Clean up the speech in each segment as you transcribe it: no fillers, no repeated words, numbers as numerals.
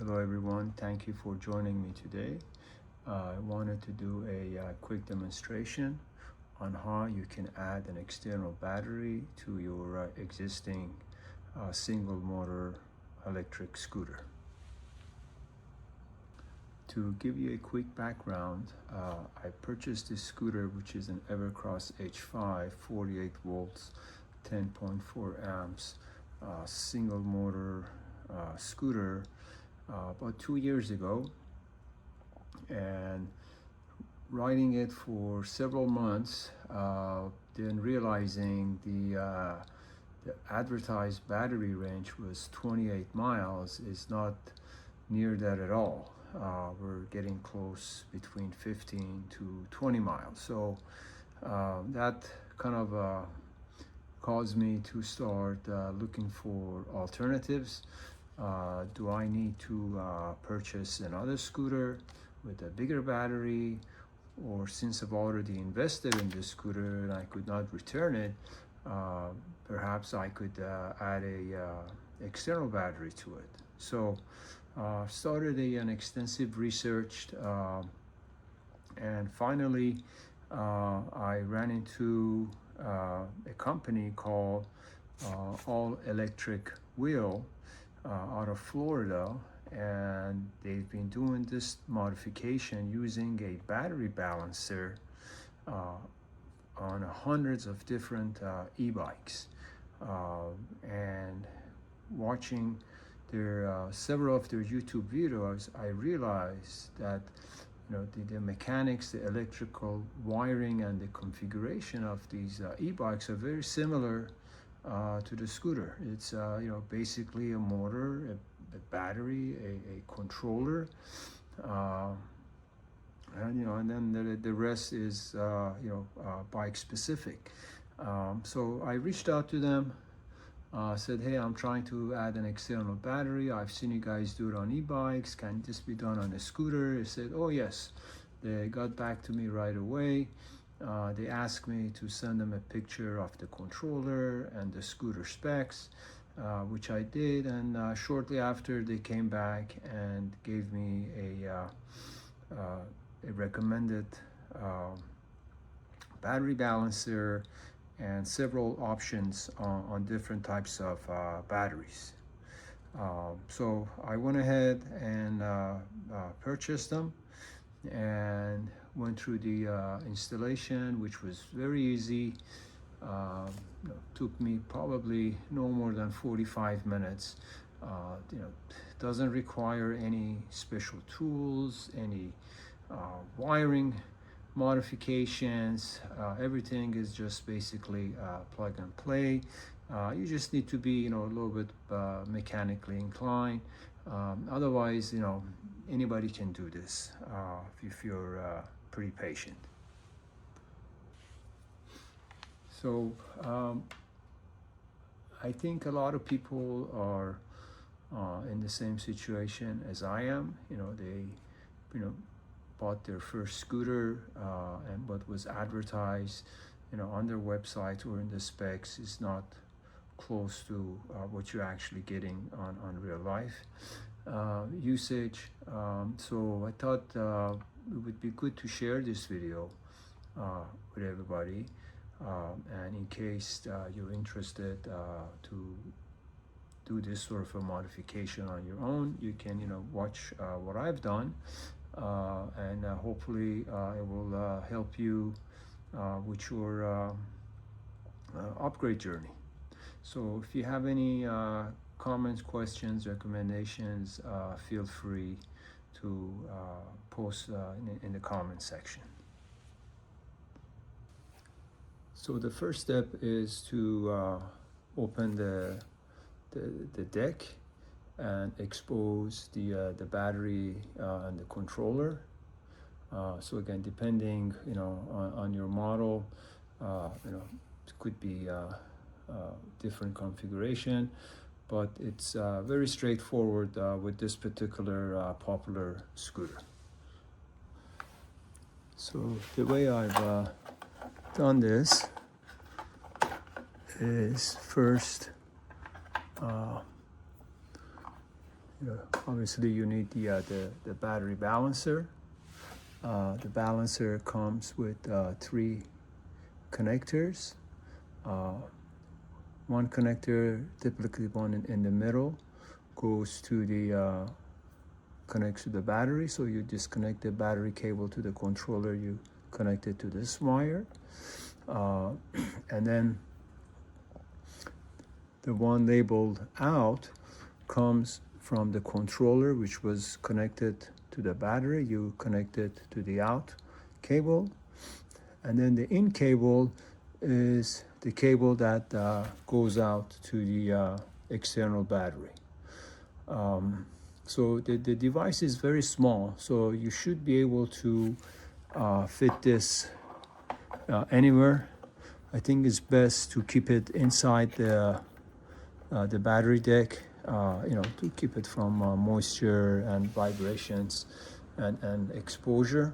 Hello everyone, thank you for joining me today. I wanted to do a quick demonstration on how you can add an external battery to your existing single motor electric scooter. To give you a quick background, I purchased this scooter, which is an Evercross H5 48 volts 10.4 amps single motor scooter about 2 years ago, and riding it for several months, then realizing the advertised battery range was 28 miles is not near that at all. We're getting close between 15 to 20 miles. So that kind of caused me to start looking for alternatives. Do I need to purchase another scooter with a bigger battery? Or since I've already invested in this scooter and I could not return it, perhaps I could add a external battery to it. So started an extensive research, and finally I ran into a company called ElectricAllWheel out of Florida, and they've been doing this modification using a battery balancer on hundreds of different e-bikes, and watching their several of their YouTube videos, I realized that the mechanics, the electrical wiring, and the configuration of these e-bikes are very similar to the scooter. It's basically a motor, a battery, a controller, and then the rest is bike specific. So I reached out to them, said, hey, I'm trying to add an external battery. I've seen you guys do it on e-bikes. Can this be done on a scooter? They said, oh yes. They got back to me right away. They asked me to send them a picture of the controller and the scooter specs, which I did, and shortly after they came back and gave me a recommended battery balancer and several options on different types of batteries. So I went ahead and purchased them and went through the installation, which was very easy. Took me probably no more than 45 minutes. Doesn't require any special tools, any wiring modifications. Everything is just basically plug and play. You just need to be a little bit mechanically inclined. Otherwise, anybody can do this if you're pretty patient. So I think a lot of people are in the same situation as I am. They bought their first scooter, and what was advertised on their website or in the specs is not close to what you're actually getting on real life usage. So I thought it would be good to share this video with everybody, and in case you're interested to do this sort of a modification on your own, you can watch what I've done, and hopefully it will help you with your upgrade journey. So if you have any comments, questions, recommendations, feel free to post in the comment section. So the first step is to open the deck and expose the battery and the controller. So again, depending on your model, it could be different configuration, but it's very straightforward with this particular popular scooter. So the way I've done this is first Obviously you need the battery balancer. The balancer comes with 3 connectors. One connector, typically one in the middle, goes to the connects to the battery. So you disconnect the battery cable to the controller, you connect it to this wire, and then the one labeled out comes from the controller, which was connected to the battery. You connect it to the out cable, and then the in cable is the cable that goes out to the external battery. So the device is very small, so you should be able to fit this anywhere. I think it's best to keep it inside the battery deck, to keep it from moisture and vibrations and exposure.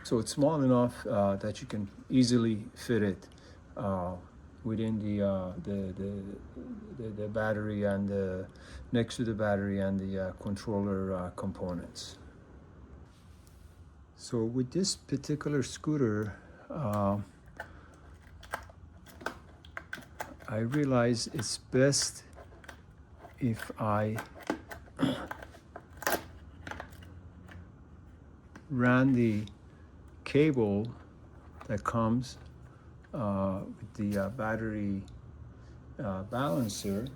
So it's small enough that you can easily fit it within the battery and next to the battery and the controller components. So with this particular scooter, I realize it's best if I ran the cable that comes with the battery balancer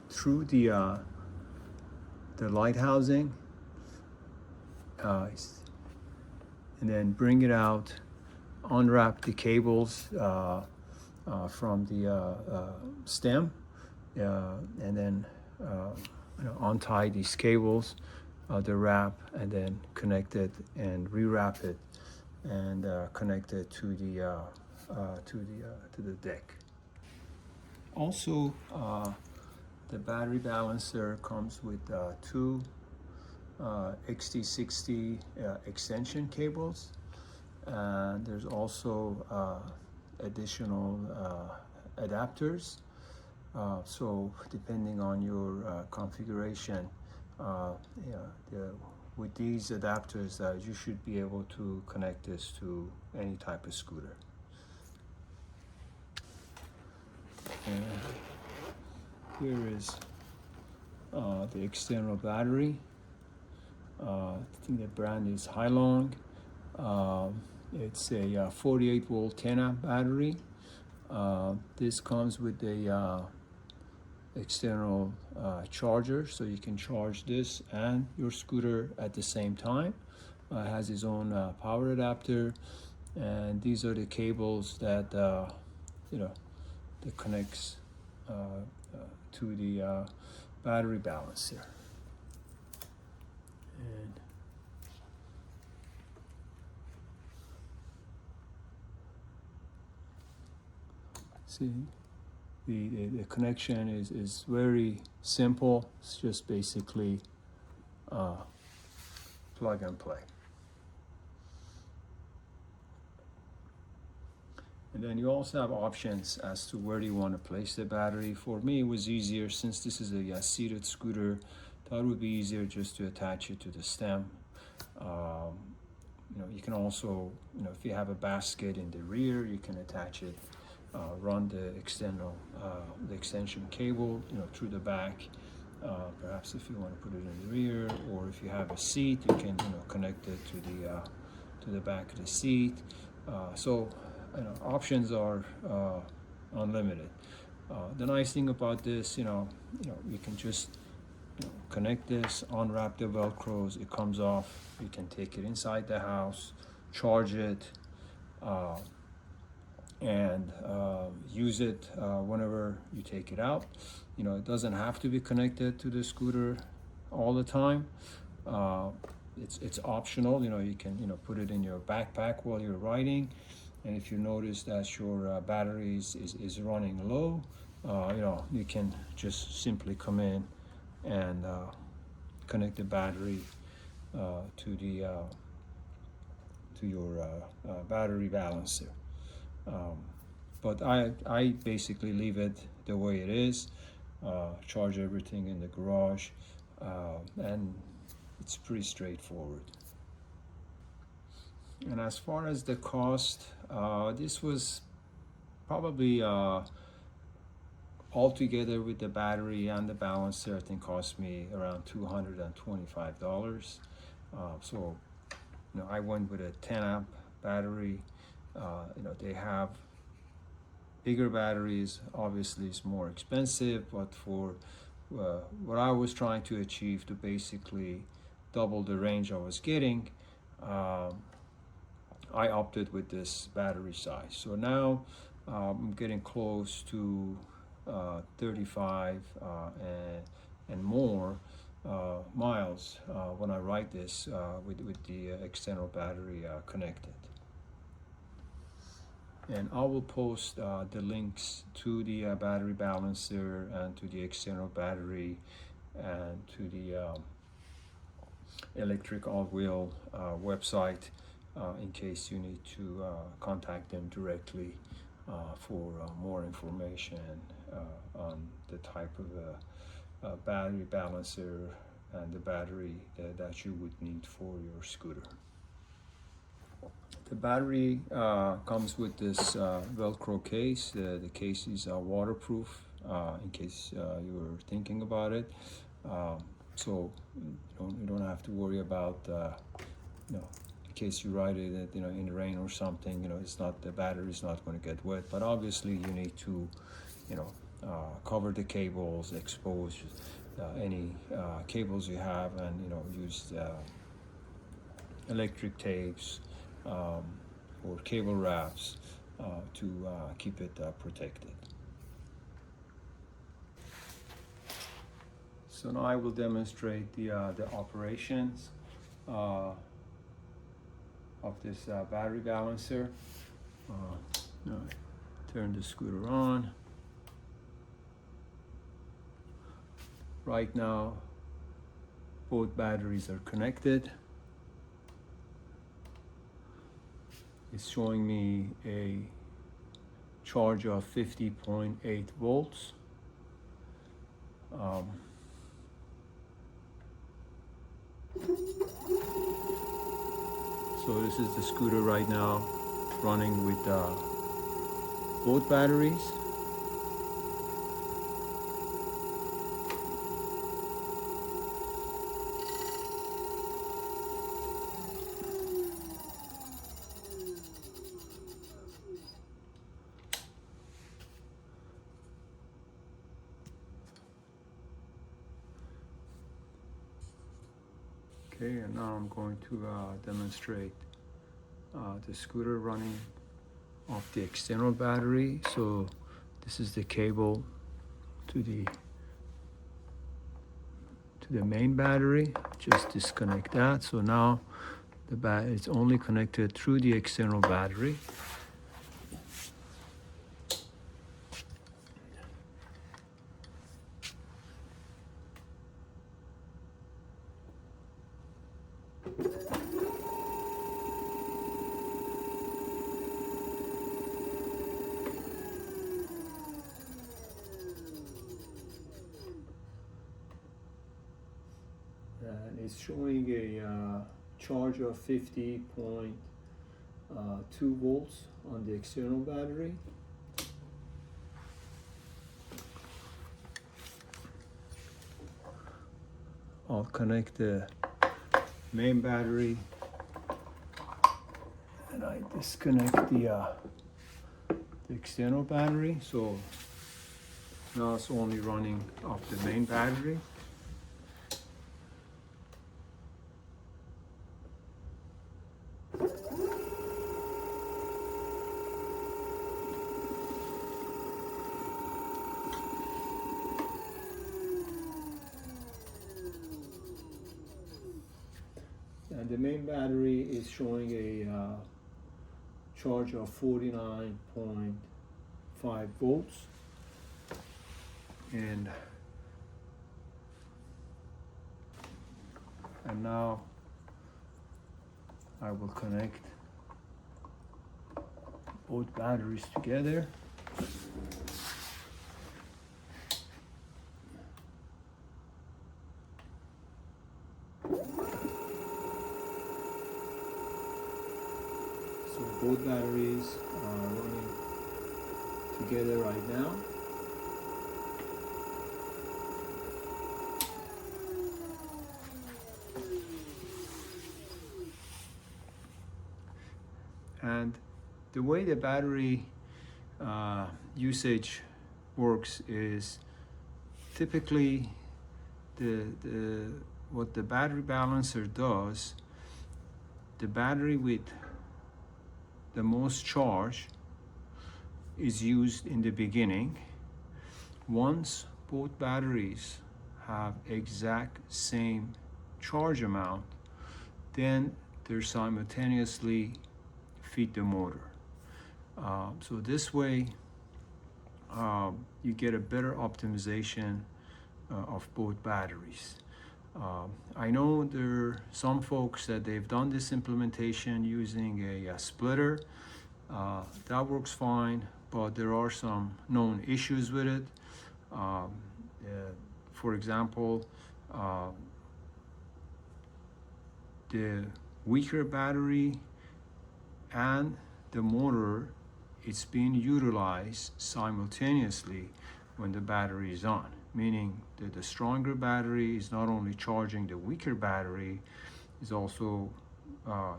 through the light housing, and then bring it out, unwrap the cables from the stem, and then untie these cables, the wrap, and then connect it and rewrap it and connect it to the deck. Also, the battery balancer comes with 2 XT60 extension cables, and there's also additional adapters. So depending on your configuration, with these adapters, you should be able to connect this to any type of scooter. And here is the external battery. I think the brand is HAILONG. It's a 48 volt 10 amp battery. This comes with a external charger, so you can charge this and your scooter at the same time. It has its own power adapter, and these are the cables that that connects to the battery balancer. And see, the connection is very simple. It's just basically plug and play. And then you also have options as to where you want to place the battery. For me, it was easier, since this is a seated scooter, thought it would be easier just to attach it to the stem. You can also, if you have a basket in the rear, you can attach it, run the extension cable, through the back. Perhaps if you want to put it in the rear, or if you have a seat, you can, connect it to the back of the seat. So options are unlimited. The nice thing about this, you can just connect this, unwrap the velcros, it comes off. You can take it inside the house, charge it, and use it whenever you take it out. It doesn't have to be connected to the scooter all the time. It's optional. You can put it in your backpack while you're riding, and if you notice that your battery is running low, you can just simply come in and connect the battery to your battery balancer. But I basically leave it the way it is. charge everything in the garage, and it's pretty straightforward. And as far as the cost, this was probably altogether with the battery and the balancer, I think cost me around $225. So I went with a 10 amp battery. They have bigger batteries, obviously it's more expensive, but for what I was trying to achieve, to basically double the range I was getting, I opted with this battery size. So now I'm getting close to 35 and more miles when I ride this with the external battery connected. And I will post the links to the battery balancer and to the external battery and to the ElectricAllWheel website in case you need to contact them directly for more information on the type of battery balancer and the battery that you would need for your scooter. The battery comes with this Velcro case. The case is waterproof, in case you were thinking about it. So you don't have to worry about in case you ride it in the rain or something. The battery is not going to get wet. But obviously you need to cover the cables, expose any cables you have, and use electric tapes or cable wraps to keep it protected. So now I will demonstrate the operations of this battery balancer. Turn the scooter on. Right now, both batteries are connected. It's showing me a charge of 50.8 volts. So this is the scooter right now running with both batteries. Okay, and now I'm going to demonstrate the scooter running off the external battery. So this is the cable to the main battery. Just disconnect that. So now it's only connected through the external battery. And it's showing a charge of 50.2 volts on the external battery. I'll connect the main battery and I disconnect the external battery. So now it's only running off the main battery. And the main battery is showing a charge of 49.5 volts. And now I will connect both batteries together. both batteries running together right now. And the way the battery usage works is typically what the battery balancer does, the battery with the most charge is used in the beginning. Once both batteries have exact same charge amount, then they're simultaneously feed the motor. So this way you get a better optimization of both batteries. I know there are some folks that they've done this implementation using a splitter. That works fine, but there are some known issues with it. For example, the weaker battery and the motor, it's being utilized simultaneously when the battery is on, meaning that the stronger battery is not only charging the weaker battery, is also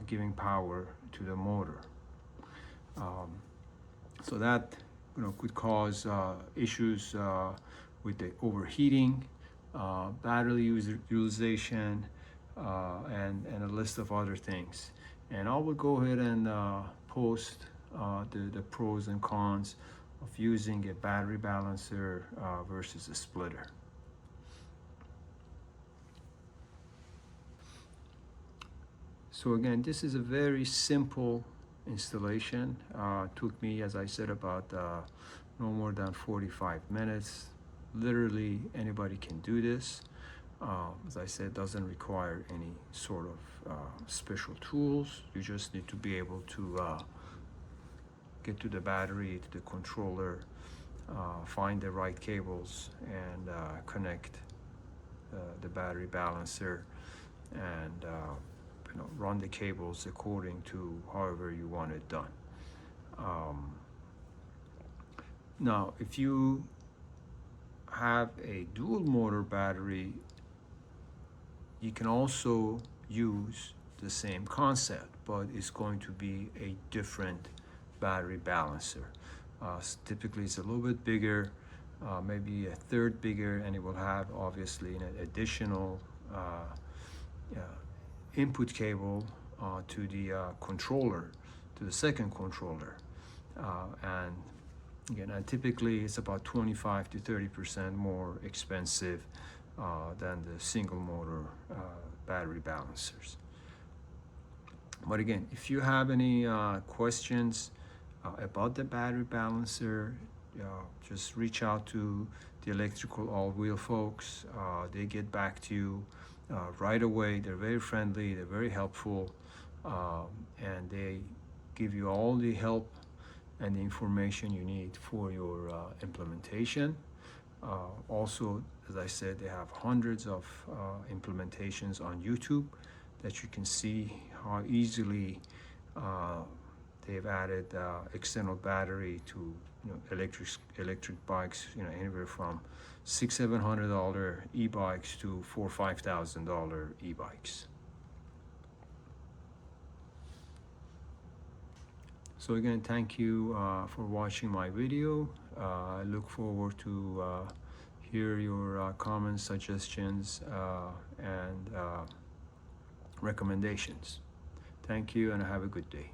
giving power to the motor. So that could cause issues with the overheating, battery utilization, and a list of other things. And I will go ahead and post the pros and cons of using a battery balancer versus a splitter. So again, this is a very simple installation. Took me, as I said, about no more than 45 minutes. Literally anybody can do this. As I said, doesn't require any sort of special tools. You just need to be able to get to the battery, to the controller, find the right cables, and connect the battery balancer, and run the cables according to however you want it done. Now, if you have a dual motor battery, you can also use the same concept, but it's going to be a different battery balancer. Typically it's a little bit bigger, maybe a third bigger, and it will have obviously an additional input cable to the controller, to the second controller. And again, typically it's about 25 to 30% more expensive than the single motor battery balancers. But again, if you have any questions about the battery balancer, just reach out to the ElectricAllWheel folks. They get back to you right away. They're very friendly, they're very helpful, and they give you all the help and the information you need for your implementation. Also, as I said, they have hundreds of implementations on YouTube that you can see how easily they've added external battery to electric bikes, anywhere from $600-700 e-bikes to $4,000-5,000 e-bikes. So again, thank you for watching my video. I look forward to hear your comments, suggestions, and recommendations. Thank you, and have a good day.